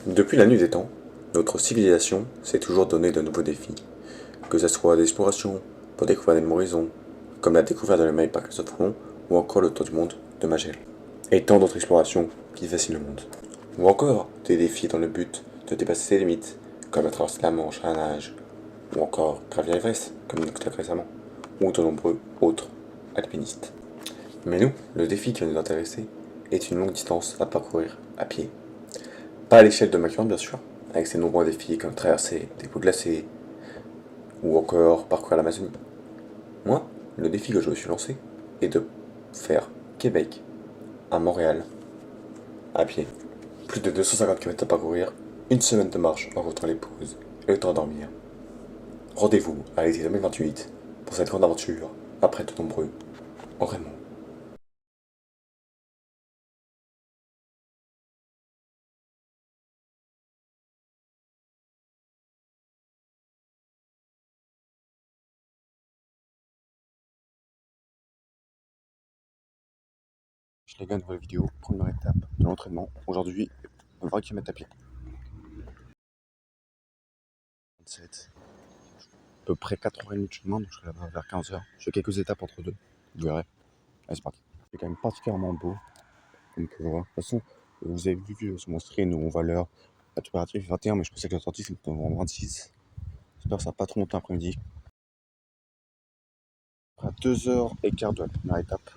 Depuis la nuit des temps, notre civilisation s'est toujours donné de nouveaux défis, que ce soit des explorations pour découvrir des nouveaux horizons, comme la découverte de l'Amérique par Christophe Colomb, ou encore le tour du monde de Magellan, et tant d'autres explorations qui fascinent le monde. Ou encore des défis dans le but de dépasser ses limites, comme la traversée de la Manche à la nage, ou encore gravir l'Everest, comme nous l'explique récemment, ou de nombreux autres alpinistes. Mais nous, le défi qui va nous intéresser est une longue distance à parcourir à pied. Pas à l'échelle de Magellan, bien sûr, avec ses nombreux défis comme traverser des coups glacés ou encore parcourir l'Amazonie. Moi, le défi que je me suis lancé est de faire Québec à Montréal à pied. Plus de 250 km à parcourir, une semaine de marche en comptant les pauses et le temps de dormir. Rendez-vous à l'été 2028 pour cette grande aventure après de nombreux entraînements. Je les gars, nouvelle vidéo, première étape de l'entraînement. Aujourd'hui, 20 km à pied. 27. À peu près 4h30 de chemin, donc je serai là-bas vers 15h. Je fais quelques étapes entre deux, vous verrez. Allez, c'est parti. C'est quand même particulièrement beau, comme tu vois. De toute façon, vous avez vu sur mon stream où on va l'heure. La température est 21, mais je pensais que la sortie c'était en 26. J'espère que ça va pas trop longtemps après-midi. Après 2h15 de la première étape,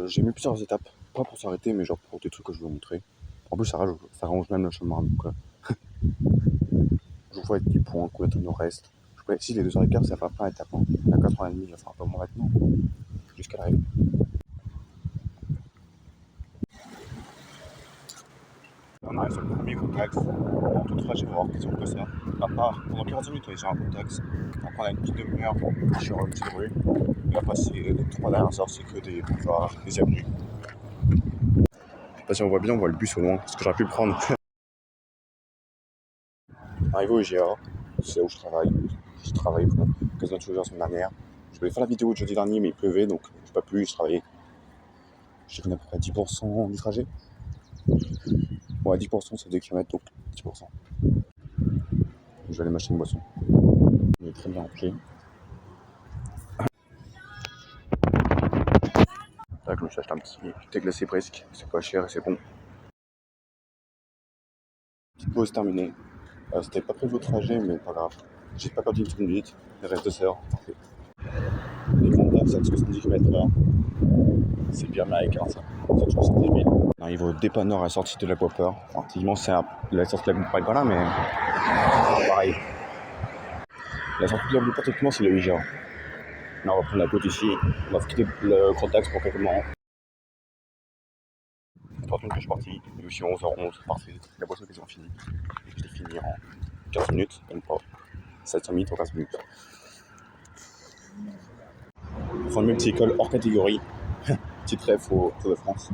j'ai mis plusieurs étapes, pas pour s'arrêter, mais genre pour des trucs que je veux vous montrer. En plus, ça arrange même le chemin, donc je vous vois avec 10 points, combien de temps il nous reste. Si les 2h15, ça va pas étape, hein. À 4h30, il va falloir pas moins maintenant, jusqu'à l'arrivée. On arrive sur le premier contact. En tout trajet, on va voir qu'ils ont que ça. À part, pendant 40 minutes, on est sur un contact. Après, on a une petite demi-heure sur une petite rue. Et après, c'est les 3 dernières heures, c'est que des boulevards, des avenues. Je sais pas si on voit bien, on voit le bus au loin, parce que j'aurais pu le prendre. Arrivé au IGA, c'est où je travaille. Je travaille quasiment tous les jours la semaine dernière. Je voulais faire la vidéo de jeudi dernier, mais il pleuvait, donc je n'ai pas pu, je travaillais. J'ai fait à peu près 10% du trajet. Ouais, 10% c'est 2 km, donc 10%. Je vais aller m'acheter une boisson. Il est très bien rangé. Là, je me suis acheté un petit thé glacé presque. C'est pas cher et c'est bon. Petite pause terminée. C'était pas prévu au trajet, mais pas grave. J'ai pas perdu une seconde minute. Il reste 2 heures. Parfait. Les grands axes à 70 km/h. C'est bien américain ça. 70 000. On arrive au dépanneur à la sortie de l'Aquaport. Enfin, techniquement, c'est la sortie de l'Aquaport est pas là, mais pareil. La sortie de l'Aquaport, techniquement, c'est le IGA. Là, on va prendre la côte ici. On va quitter le grand axe pour quelques moments. Par contre, que je suis parti. Il est aussi 11h11. Parfait. La boisson est quasiment finie. Je l'ai fini en 15 minutes, même pas. 700 minutes en 15 minutes. Enfin, même petite école hors catégorie. Petite rêve au Tour de France.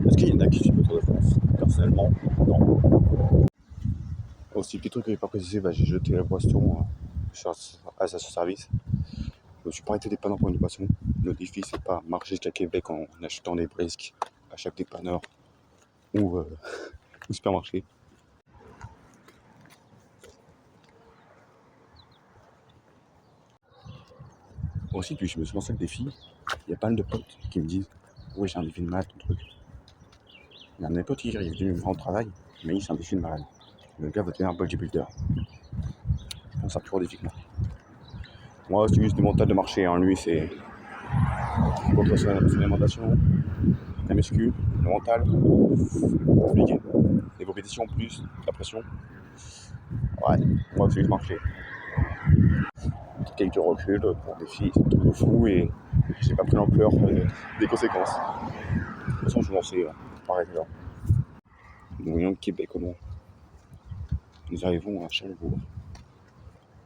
Est-ce qu'il y en a qui suivent le Tour de France? Personnellement, non. Aussi, petit truc que j'ai pas précisé, j'ai jeté la boisson à sa service. Je me suis pas arrêté dépanneur pour une boisson. Le défi, c'est pas marcher jusqu'à Québec en achetant des brisques à chaque dépanneur ou au supermarché. Aussi, puis je me suis lancé le défi. Il y a pas mal de potes qui me disent: oui, j'ai un défi de maths, ton truc. Il y a un de mes potes hier, il est venu me rendre au travail, mais il c'est un défi de malade. Le gars va devenir un bodybuilder. Je pense à plus gros défi que moi. Moi, c'est juste du mental de marcher. Hein. Lui, c'est contre son alimentation, la muscu, le mental, compliqué. Les répétitions plus, la pression. Ouais, moi, c'est juste marcher. Quelques reculs pour des filles, c'est un truc de fou et j'ai pas pris l'ampleur des conséquences. De toute façon, je vais lancer pareil là. Nous voyons Québec au loin. Nous arrivons à Charlebourg.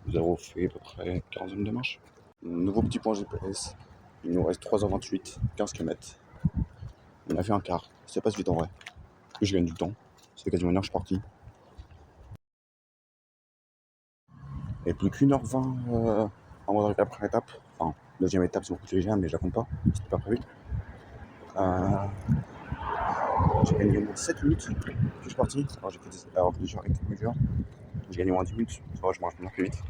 Nous avons fait à peu près 15 minutes de marche. Nouveau petit point GPS. Il nous reste 3h28, 15 km. On a fait un quart. Ça passe vite en vrai. Je gagne du temps. C'est quasiment une heure, je suis parti. Et plus qu'1h20 avant d'arriver à la première étape. Enfin, deuxième étape, c'est beaucoup plus légère, mais je la compte pas. C'était pas prévu. J'ai gagné au moins 7 minutes. Puis je suis parti. Alors j'ai fait alors que les gens étaient plus durs. J'ai gagné au moins 10 minutes. Ça va, je mange maintenant plus vite.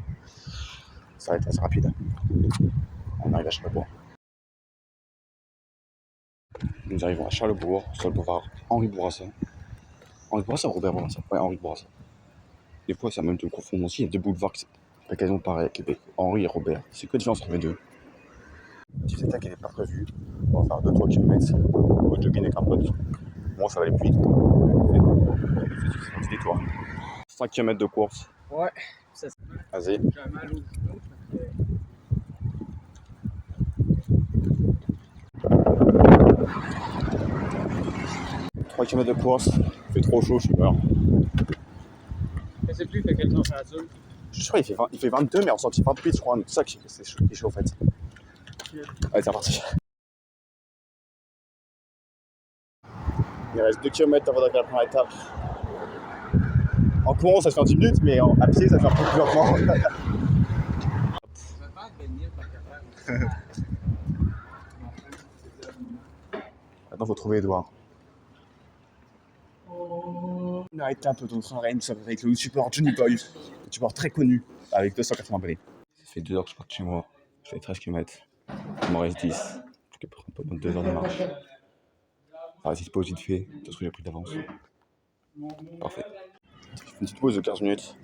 Ça va être assez rapide. On arrive à Charlebourg. Nous arrivons à Charlebourg, sur le boulevard Henri Bourassa. Henri Bourassa ou Robert Bourassa? Ouais, Henri Bourassa. Des fois, ça même de confondre aussi. Il y a deux boulevards qui sont quasiment pareils à Québec. Henri et Robert. C'est quoi la différence entre les deux? Petite attaque qui n'est pas prévue. On va faire 2-3 km. On va jogger avec un pote. Moi, ça va aller plus vite. On fait un petit détour. 5 km de course. Ouais, ça se Vas-y. j'ai mal au genou. 3 km de course. Il fait trop chaud, je suis mort. Je sais plus, il fait quelle température? Je crois qu'il fait 22, mais on sortit 28, je crois. C'est ça qui est chaud en fait. Allez, c'est reparti. Il reste 2 km avant d'arriver à la première étape. En courant, ça se fait en 10 minutes, mais à pied, ça fait un peu plus lentement. Je vais pas gagner par capable. Maintenant, il faut trouver Edouard. Une étape dans son range avec le support Johnny Boy, un support très connu, avec 280 balais. Ça fait 2 heures que je pars de chez moi. Je fais 13 km. Il m'en reste 10. Je peux prendre pas moins de 2 heures de marche. Ah, si c'est pas aussi de fait, de toute façon, j'ai pris d'avance. Parfait. Je fais une petite pause de 15 minutes.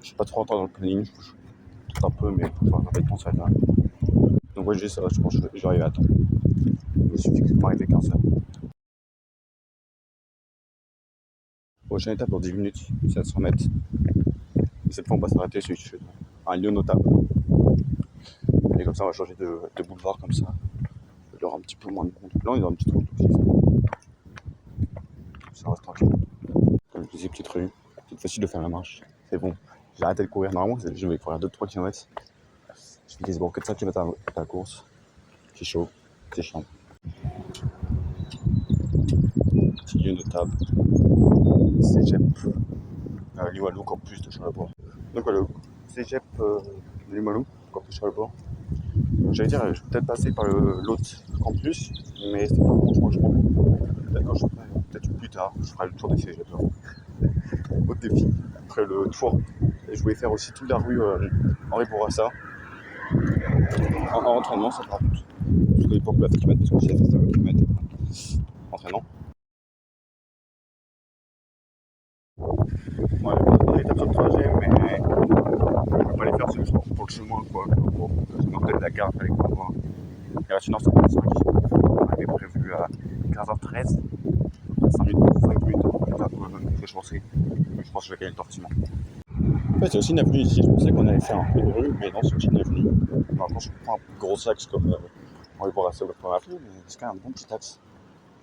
Je suis pas trop en retard dans le planning. Je trouve un peu, mais pour faire rapidement, ça va être là. Donc, ouais, j'ai ça. Je pense que je vais arriver à temps. Il suffit que je m'arrête à 15 heures. Prochaine étape dans 10 minutes, c'est à 100 mètres. Et cette fois, on va s'arrêter sur un lieu notable. Et comme ça, on va changer de boulevard comme ça. Il y aura un petit peu moins de monde. Là, on est dans une petite route aussi. Ça reste tranquille. Comme je disais, petite rue. C'est facile de faire la marche. C'est bon. J'ai arrêté de courir. Normalement, je vais courir 2-3 km. Je fais quasiment que 5 km à la course. C'est chaud. C'est chiant. Petit lieu notable. Cégep. Limoilou, campus de Charlebourg. Donc voilà, Cégep Limoilou, campus de Charlebourg. J'allais dire, je vais peut-être passer par l'autre campus, mais c'est pas bon, je crois. Peut-être plus tard, je ferai le tour des Cégep. Autre défi, après le tour. Et je voulais faire aussi toute la rue Henri Bourassa. En entraînement, ça par contre. Parce qu'il faut que la kilomètre, parce que c'est la kilomètre. Entraînement. Ouais, on est sur le trajet, mais je peux pas les faire, c'est juste pour le chemin, quoi. Pour sortir de la gare avec moi. Il reste 1h55. On avait prévu à 15h13. 5 minutes plus tard que je pensais. Je pense que je vais gagner le tortiment. En fait, c'est aussi une avenue ici. Je pensais qu'on allait faire un peu de rue, mais non, c'est aussi une avenue. Alors, quand je prends un gros axe comme on va voir assez au premier avenue, mais c'est quand même un bon petit axe.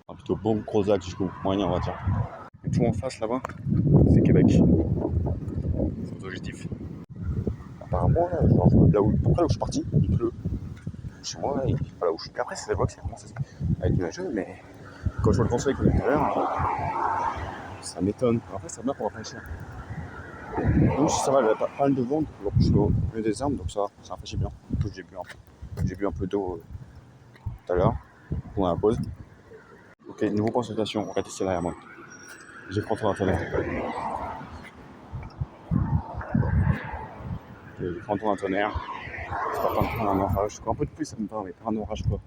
Un plutôt bon gros axe jusqu'au moyen, on va dire. Et tout en face là-bas, c'est Québec. C'est l'objectif. Apparemment, là où je suis parti, il pleut. Chez moi, il pleut pas là où je suis. Après, c'est la voie que ça commence à être nuageux, mais quand je vois le vent soleil qu'on a l'intérieur, ça m'étonne. Après, ça va bien pour rafraîchir. Donc, ça va, il y a pas mal de vent, je suis au milieu des arbres, donc ça rafraîchit bien. J'ai bu un peu d'eau tout à l'heure, pendant la pause. Ok, niveau concentration, on va tester derrière moi. J'ai pris un tonnerre. J'ai pris un tonnerre. J'espère pas prendre un orage. Un peu de pluie, ça me parle, mais pas un orage quoi.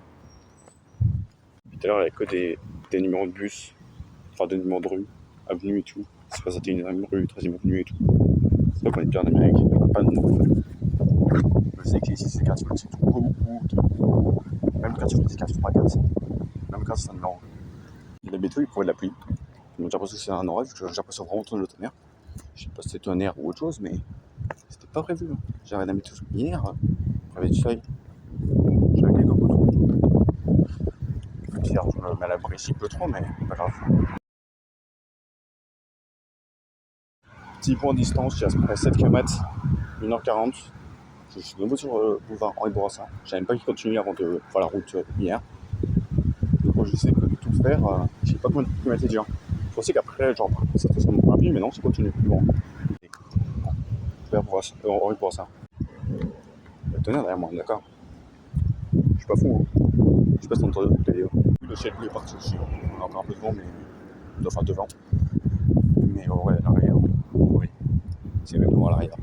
Tout à l'heure, il n'y avait que des numéros de bus, enfin des numéros de rue, avenue et tout. C'est pas ça, c'était une rue, 13e avenue et tout. C'est pas qu'on est bien en Amérique, il n'y a pas de nom. Je sais qu'ici, c'est quartier politique, beaucoup. Même quartier politique, quartier 3-4. Même quand c'est un mélange. Les météos, ils prévoient de la pluie. Donc j'ai l'impression que c'est un orage, j'ai l'impression vraiment de le tonnerre. Je sais pas si c'était tonnerre ou autre chose, mais c'était pas prévu. J'avais la météo hier, j'avais du soleil. J'avais quelques gouttes. Bizarre, je me mets à l'abri s'il pleut trop, mais pas grave. Petit point de distance, j'ai à peu près 7 km, 1h40. Je suis de nouveau sur le boulevard Henri Bourassa. Je savais même pas qu'il continuait avant de faire la route hier. Donc moi j'essaie de tout faire, je sais pas combien de kilomètres c'est dur. Je pensais qu'après, genre, ça serait mon rapide, mais non, c'est continu plus loin. Henri Bourassa. Le tonnerre derrière moi, d'accord. Je suis pas fou, hein. Je sais pas si t'entends la vidéo. Le ciel bleu est parti aussi. On a encore un peu de vent, mais enfin devant. Mais ouais, à l'arrière, oui, c'est même nous à l'arrière.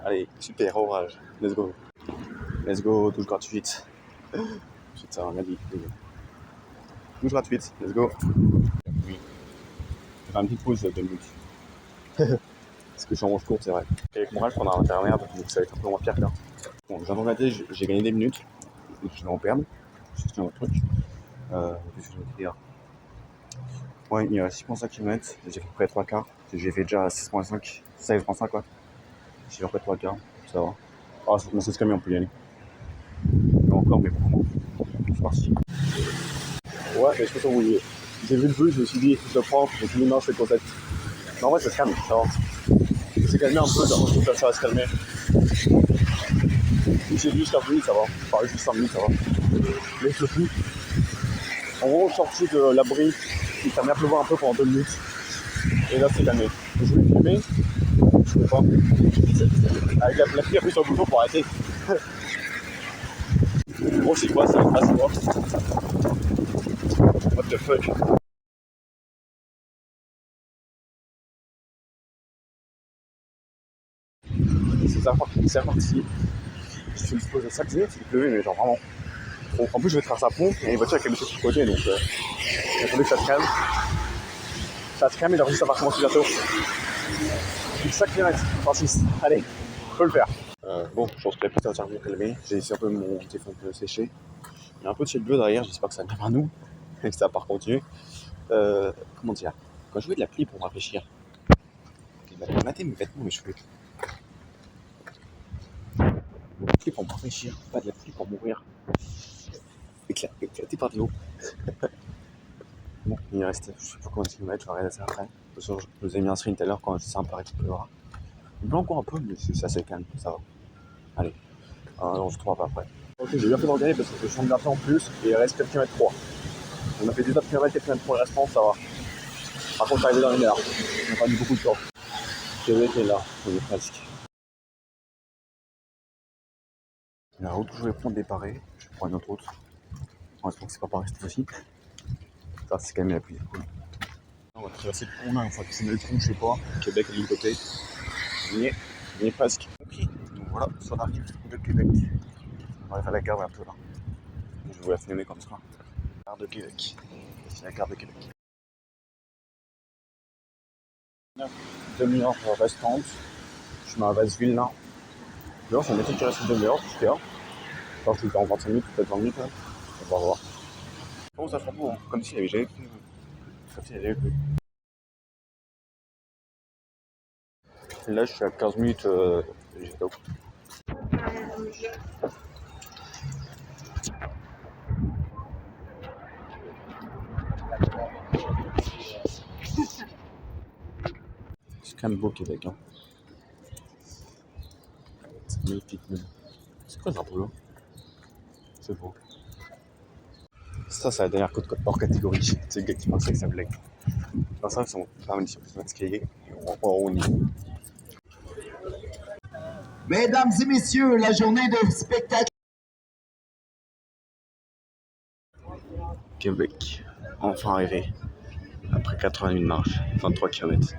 Allez, super, orage, let's go. Let's go, douche gratuite. Putain, on a dit. Douche gratuite, let's go. Oui, je vais faire une petite pause de 2 minutes. Parce que je suis en manche courte, c'est vrai. Avec mon rage pendant l'intérieur, donc ça va être un peu moins pire que là. Bon, j'ai regardé, j'ai gagné des minutes. Je vais en perdre. C'est un autre truc. Qu'est-ce que je vais dire? Ouais, il y a 6,5 km. J'ai fait près 3 quarts. J'ai fait déjà 6,5. 16,5 quoi. J'ai fait à peu près 3 quarts. Ça va. Ah, c'est ce camion, on peut y aller. Mais encore, mais pour moi. C'est parti. Ouais, mais je peux t'envoyer. J'ai vu le but, je me suis dit, je le prends. Je me suis dit, non, je fais le contact. Mais en vrai, ça se calme. Ça va. C'est calmé un peu, genre, je trouve que ça va se calmer. J'ai vu juste 15 minutes, ça va. Enfin, juste 5 minutes, ça va. Mais je peux plus. En gros, sorti de l'abri, il s'est mis à pleuvoir un peu pendant 2 minutes. Et là, c'est calmé. Je voulais filmer, je pouvais pas. Avec la pluie, appuie sur le bouton pour arrêter. Gros, c'est quoi ça? Ah, c'est quoi? What the fuck? C'est reparti. Je suis disposé à 5 minutes, il pleuvait, mais genre vraiment. Bon, en plus, je vais traverser un pont, et une voiture avec les sur le côté, donc j'attendais que ça se calme. Ça se calme, et l'enregistre va recommencer bientôt. Plus que 5 km, enfin 6. Allez, faut le faire. Bon, je pense que la pluie va bien calmer. J'ai essayé un peu mon téléphone de sécher. Il y a un peu de ciel bleu derrière, j'espère que ça va bien à nous. Et que ça va pas continuer. Comment dire? Quand je vois de la pluie pour me rafraîchir, il va mater mes vêtements, mes cheveux. De la pluie pour me rafraîchir, pas de la pluie pour mourir. Éclaté par des eaux. Bon, il reste, je sais pas combien de kilomètres, je vais regarder ça après. De toute façon, je vous ai mis un screen tout à l'heure quand ça me paraît qu'il pleuvra. Il pleut encore un peu, mais c'est assez calme, ça va. Allez, on se retrouve après. Ok, j'ai bien fait d'en gagner parce que je suis bien fait en plus et il reste 4 km 3. On a fait 19 km, 4 km 3 le restant, ça va. Par contre, c'est arrivé dans une heure. On n'a pas mis beaucoup de temps. Québec est là, on est presque. La route que je vais prendre est parée, je vais prendre une autre route. En espérant que c'est pas pareil cette fois-ci. Ça, c'est quand même la pluie, c'est cool. On va traverser le pont là, une fois que c'est le pont, je sais pas. Québec est de l'autre côté. On y est presque. Ok, donc voilà, ça arrive de Québec. On va faire la gare bientôt là. Je vais vous la filmer comme ça. Gare de Québec. C'est la gare de Québec. Demi-heure restante. Je mets à Vasseville là. D'ailleurs, ça m'étonne qu'il reste une demi-heure, je suis là. Alors, je vais le faire en 25 minutes, peut-être 20 minutes. Hein. On va voir. Bon, ça sera beau, hein. Comme s'il avait jamais plu. Comme s'il avait jamais plu. Là, je suis à 15 minutes. J'ai top. C'est quand même beau Québec. Hein. C'est magnifique même. C'est quoi ce drapeau là? C'est beau. Ça, c'est la dernière côte hors catégorie. C'est le gars qui pensait que ça blague. Dans ça, ils sont pas mal de skier. On y va. Mesdames et messieurs, la journée de spectacle. Québec, enfin arrivé. Après 4 heures de marche, 23 km.